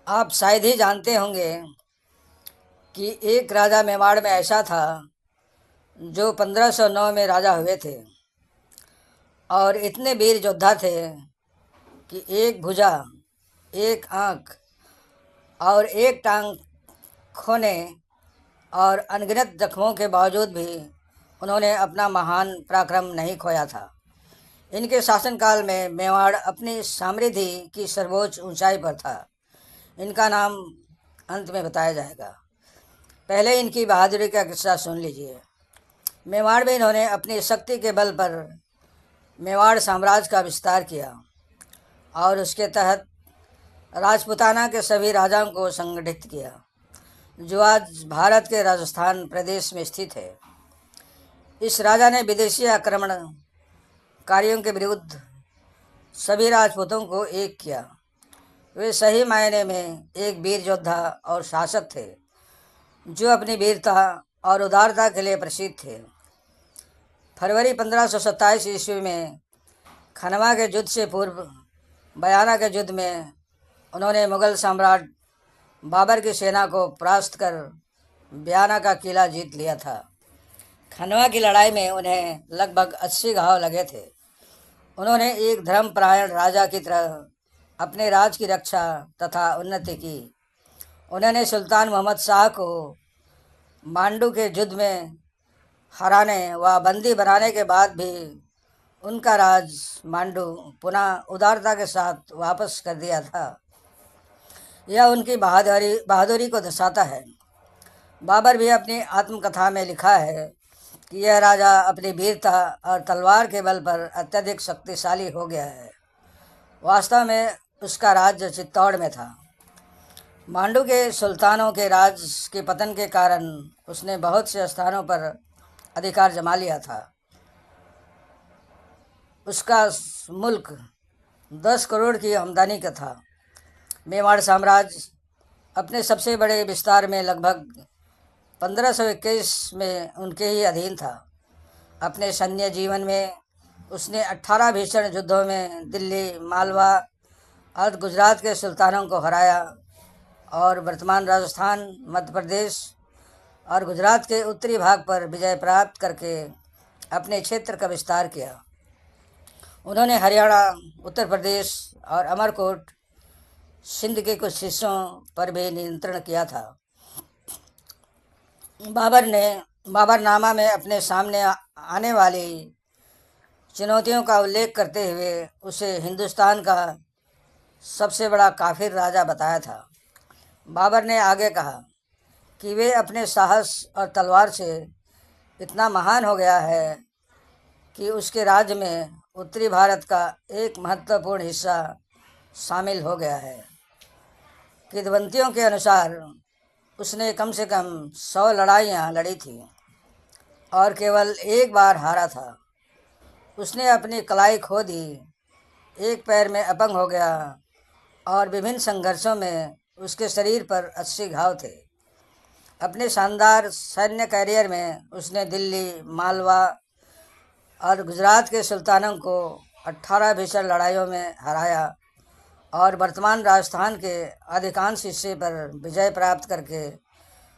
आप शायद ही जानते होंगे कि एक राजा मेवाड़ में ऐसा था जो 1509 में राजा हुए थे और इतने वीर योद्धा थे कि एक भुजा, एक आँख और एक टांग खोने और अनगिनत जख्मों के बावजूद भी उन्होंने अपना महान पराक्रम नहीं खोया था। इनके शासनकाल में मेवाड़ अपनी समृद्धि की सर्वोच्च ऊंचाई पर था। इनका नाम अंत में बताया जाएगा। पहले इनकी बहादुरी का किस्सा सुन लीजिए। मेवाड़ में इन्होंने अपनी शक्ति के बल पर मेवाड़ साम्राज्य का विस्तार किया और उसके तहत राजपूताना के सभी राजाओं को संगठित किया, जो आज भारत के राजस्थान प्रदेश में स्थित है। इस राजा ने विदेशी आक्रमणकारियों के विरुद्ध सभी राजपूतों को एक किया। वे सही मायने में एक वीर योद्धा और शासक थे, जो अपनी वीरता और उदारता के लिए प्रसिद्ध थे। फरवरी 1527 ईस्वी में खनवा के युद्ध से पूर्व बयाना के युद्ध में उन्होंने मुगल सम्राट बाबर की सेना को परास्त कर बयाना का किला जीत लिया था। खनवा की लड़ाई में उन्हें लगभग 80 घाव लगे थे। उन्होंने एक धर्मपरायण राजा की तरह अपने राज की रक्षा तथा उन्नति की। उन्होंने सुल्तान मोहम्मद शाह को मांडू के युद्ध में हराने व बंदी बनाने के बाद भी उनका राज मांडू पुनः उदारता के साथ वापस कर दिया था। यह उनकी बहादुरी को दर्शाता है। बाबर भी अपनी आत्मकथा में लिखा है कि यह राजा अपनी वीरता और तलवार के बल पर अत्यधिक शक्तिशाली हो गया है। वास्तव में उसका राज्य चित्तौड़ में था। मांडू के सुल्तानों के राज के पतन के कारण उसने बहुत से स्थानों पर अधिकार जमा लिया था। उसका मुल्क 10 करोड़ की आमदनी का था। मेवाड़ साम्राज्य अपने सबसे बड़े विस्तार में लगभग 1521 में उनके ही अधीन था। अपने सैन्य जीवन में उसने 18 भीषण युद्धों में दिल्ली, मालवा और गुजरात के सुल्तानों को हराया और वर्तमान राजस्थान, मध्य प्रदेश और गुजरात के उत्तरी भाग पर विजय प्राप्त करके अपने क्षेत्र का विस्तार किया। उन्होंने हरियाणा, उत्तर प्रदेश और अमरकोट, सिंध के कुछ हिस्सों पर भी नियंत्रण किया था। बाबरनामा में अपने सामने आने वाली चुनौतियों का उल्लेख करते हुए उसे हिंदुस्तान का सबसे बड़ा काफिर राजा बताया था। बाबर ने आगे कहा कि वे अपने साहस और तलवार से इतना महान हो गया है कि उसके राज्य में उत्तरी भारत का एक महत्वपूर्ण हिस्सा शामिल हो गया है। किंवदंतियों के अनुसार उसने कम से कम 100 लड़ाइयाँ लड़ी थी और केवल एक बार हारा था। उसने अपनी कलाई खो दी, एक पैर में अपंग हो गया और विभिन्न संघर्षों में उसके शरीर पर 80 घाव थे। अपने शानदार सैन्य कैरियर में उसने दिल्ली, मालवा और गुजरात के सुल्तानों को 18 भीषण लड़ाइयों में हराया और वर्तमान राजस्थान के अधिकांश हिस्से पर विजय प्राप्त करके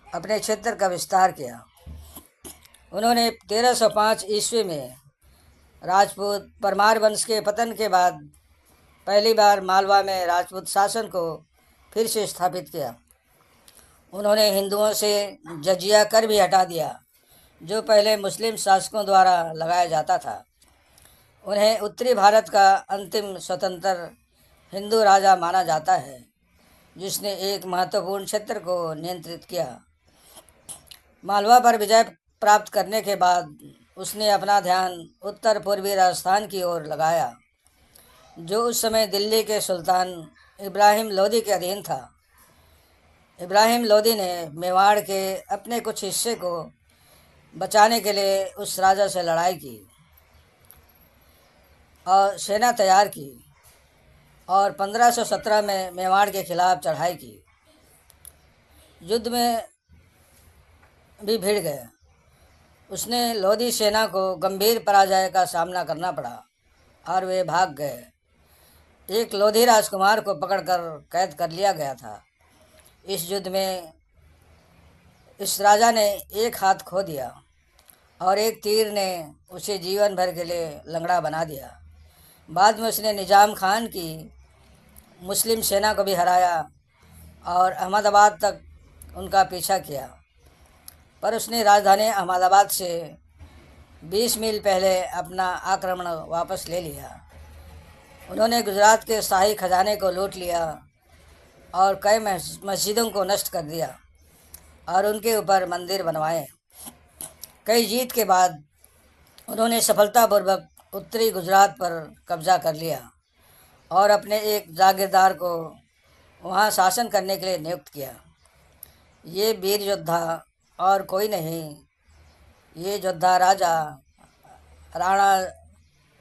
अपने क्षेत्र का विस्तार किया। उन्होंने 1305 ईस्वी में राजपूत परमार वंश के पतन के बाद पहली बार मालवा में राजपूत शासन को फिर से स्थापित किया। उन्होंने हिंदुओं से जजिया कर भी हटा दिया, जो पहले मुस्लिम शासकों द्वारा लगाया जाता था। उन्हें उत्तरी भारत का अंतिम स्वतंत्र हिंदू राजा माना जाता है, जिसने एक महत्वपूर्ण क्षेत्र को नियंत्रित किया। मालवा पर विजय प्राप्त करने के बाद उसने अपना ध्यान उत्तर पूर्वी राजस्थान की ओर लगाया, जो उस समय दिल्ली के सुल्तान इब्राहिम लोदी के अधीन था। इब्राहिम लोदी ने मेवाड़ के अपने कुछ हिस्से को बचाने के लिए उस राजा से लड़ाई की और सेना तैयार की और 1517 में मेवाड़ के खिलाफ चढ़ाई की। युद्ध में भी भिड़ गए। उसने लोधी सेना को गंभीर पराजय का सामना करना पड़ा और वे भाग गए। एक लोधी राजकुमार को पकड़कर कैद कर लिया गया था। इस युद्ध में इस राजा ने एक हाथ खो दिया और एक तीर ने उसे जीवन भर के लिए लंगड़ा बना दिया। बाद में उसने निज़ाम खान की मुस्लिम सेना को भी हराया और अहमदाबाद तक उनका पीछा किया, पर उसने राजधानी अहमदाबाद से 20 मील पहले अपना आक्रमण वापस ले लिया। उन्होंने गुजरात के शाही खजाने को लूट लिया और कई मस्जिदों को नष्ट कर दिया और उनके ऊपर मंदिर बनवाए। कई जीत के बाद उन्होंने सफलतापूर्वक उत्तरी गुजरात पर कब्जा कर लिया और अपने एक जागीरदार को वहाँ शासन करने के लिए नियुक्त किया। ये वीर योद्धा और कोई नहीं, ये योद्धा राजा राणा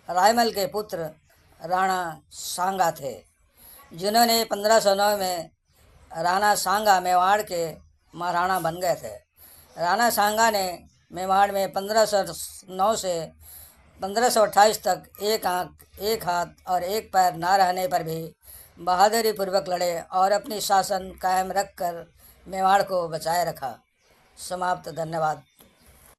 रायमल के पुत्र राणा सांगा थे, जिन्होंने 1509 में राणा सांगा मेवाड़ के महाराणा बन गए थे। राणा सांगा ने मेवाड़ में 1509 से 1528 तक एक आँख, एक हाथ और एक पैर ना रहने पर भी बहादुरी पूर्वक लड़े और अपनी शासन कायम रखकर मेवाड़ को बचाए रखा। समाप्त। धन्यवाद।